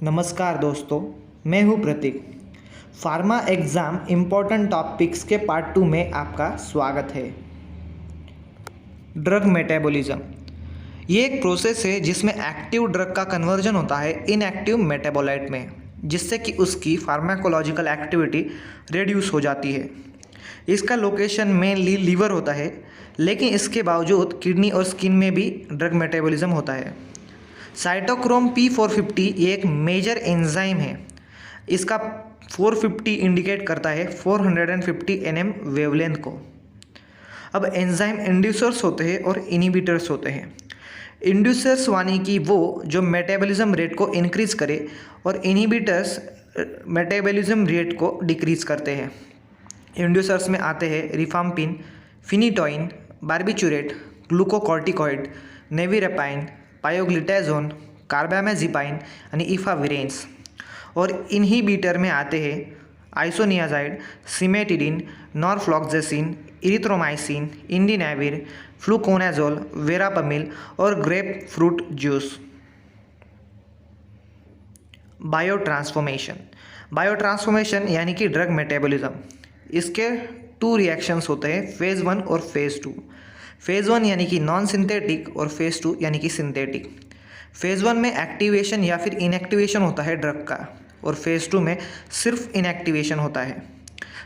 नमस्कार दोस्तों, मैं हूं प्रतीक। फार्मा एग्ज़ाम इम्पोर्टेंट टॉपिक्स के पार्ट 2 में आपका स्वागत है। ड्रग मेटाबॉलिज्म ये एक प्रोसेस है जिसमें एक्टिव ड्रग का कन्वर्जन होता है इनएक्टिव मेटाबोलाइट में, जिससे कि उसकी फार्माकोलॉजिकल एक्टिविटी रिड्यूस हो जाती है। इसका लोकेशन मेनली लीवर होता है, लेकिन इसके बावजूद किडनी और स्किन में भी ड्रग मेटाबॉलिज्म होता है। साइटोक्रोम P450 ये एक मेजर एंजाइम है। इसका 450 इंडिकेट करता है 450 nm वेवलेंथ को। अब एंजाइम इंड्यूसर्स होते हैं और इनिबिटर्स होते हैं। इंड्यूसर्स यानी कि वो जो मेटाबॉलिज्म रेट को इंक्रीज करे और इनिबिटर्स मेटाबॉलिज्म रेट को डिक्रीज करते हैं। इंड्यूसर्स में आते हैं rifampin, phenytoin, barbiturate, glucocorticoid, nevirapine, pioglitazone, carbamazepine यानी इफाविरेंस। और इन्हीबिटर में आते हैं isoniazid, cimetidine, norfloxacin, erythromycin, indinavir, fluconazole, verapamil और ग्रेप फ्रूट जूस। बायोट्रांसफॉर्मेशन यानी कि ड्रग मेटाबॉलिज्म, इसके 2 रिएक्शंस होते हैं, फेज़ 1 और फेज़ 2। फेज़ 1 यानी कि नॉन सिंथेटिक और फेज़ 2 यानी कि सिंथेटिक। फेज़ 1 में एक्टिवेशन या फिर इनएक्टिवेशन होता है ड्रग का, और फेज़ 2 में सिर्फ इनएक्टिवेशन होता है।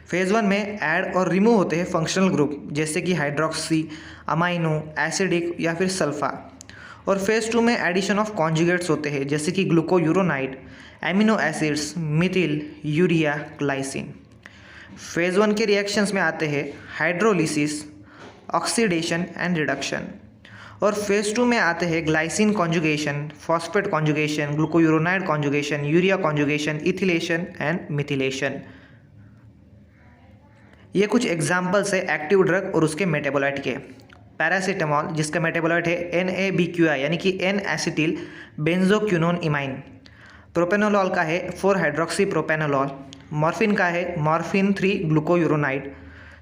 फेज़ 1 में ऐड और रिमूव होते हैं फंक्शनल ग्रुप, जैसे कि हाइड्रोक्सी, अमाइनो, एसिडिक या फिर सल्फा। और फेज़ 2 में एडिशन ऑफ कॉन्जुगेट्स होते हैं, जैसे कि glucuronide, amino acids, methyl, urea, glycine. Phase 1 के रिएक्शंस में आते हैं हाइड्रोलिसिस, ऑक्सीडेशन एंड रिडक्शन। और फेज़ 2 में आते हैं glycine conjugation, phosphate conjugation, glucuronide conjugation, urea conjugation, ethylation and methylation. ये कुछ एग्जाम्पल्स है एक्टिव ड्रग और उसके मेटाबोलाइट के। पैरासीटामोल, जिसका मेटाबोलाइट है NABQI यानी कि N acetyl benzoquinone imine. Propranolol का है 4 हाइड्रोक्सी प्रोपेनोलॉल। मॉर्फिन का है मॉर्फिन 3 ग्लूकोयूरोनाइड।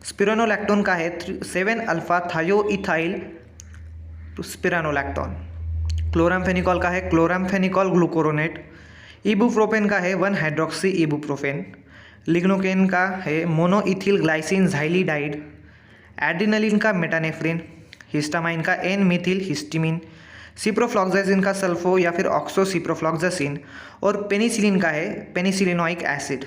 स्पिरोनोलैक्टोन का है 7 अल्फा थायोइथाइल स्पिरानोलैक्टोन। क्लोरामफेनिकॉल का है क्लोरामफेनिकॉल ग्लूकोरोनेट। इबुप्रोफेन का है 1 हाइड्रोक्सी इबुप्रोफेन। लिग्नोकेन का है मोनोइथिल ग्लाइसिन ज़ाइलिडाइड। एड्रिनलिन का मेटानेफ्रिन। हिस्टामाइन का N मिथिल हिस्टिमिन। सिप्रोफ्लॉक्सासिन का सल्फो या फिर ऑक्सोसिप्रोफ्लॉक्सासिन। और पेनिसिलिन का है पेनिसिलिनोइक एसिड।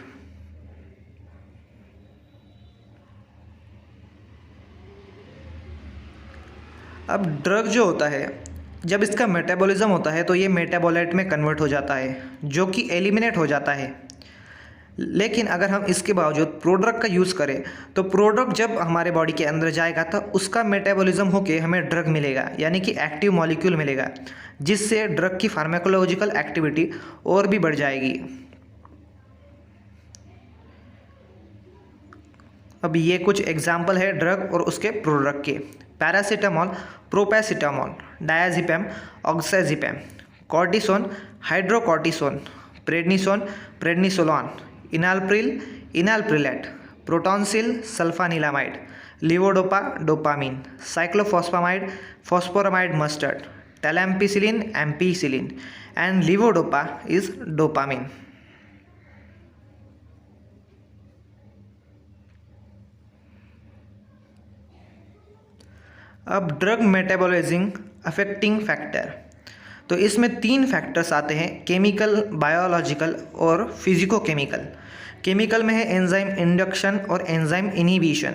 अब ड्रग जो होता है, जब इसका मेटाबॉलिज्म होता है तो ये मेटाबोलाइट में कन्वर्ट हो जाता है, जो कि एलिमिनेट हो जाता है। लेकिन अगर हम इसके बावजूद प्रोडक्ट का यूज़ करें तो प्रोडक्ट जब हमारे बॉडी के अंदर जाएगा तो उसका मेटाबॉलिज्म होके हमें ड्रग मिलेगा, यानी कि एक्टिव मॉलिक्यूल मिलेगा, जिससे ड्रग की फार्माकोलॉजिकल एक्टिविटी और भी बढ़ जाएगी। अब ये कुछ एग्जाम्पल है ड्रग और उसके प्रोडक्ट के। Paracetamol, propacetamol, diazepam, oxazepam. Cortisone, hydrocortisone. Prednisone, prednisolone. Enalapril, enalaprilat. Prontosil, sulfanilamide. Levodopa, dopamine. Cyclophosphamide, phosphoramide mustard. Telampicillin, ampicillin. And levodopa is dopamine. अब ड्रग मेटाबॉलिज्म अफेक्टिंग फैक्टर, तो इसमें 3 फैक्टर्स आते हैं, chemical, biological और physicochemical. Chemical में है enzyme induction और enzyme inhibition.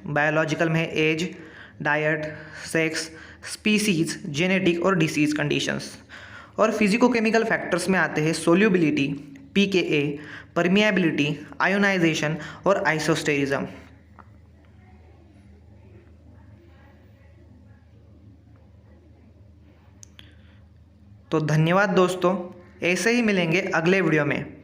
Biological में है age, diet, sex, species, genetic और डिसीज कंडीशंस। और फिजिको-केमिकल फैक्टर्स में आते हैं सोल्यूबिलिटी, pKa, परमिएबिलिटी, आयोनाइजेशन और आइसोस्टेरिज्म। तो धन्यवाद दोस्तों, ऐसे ही मिलेंगे अगले वीडियो में।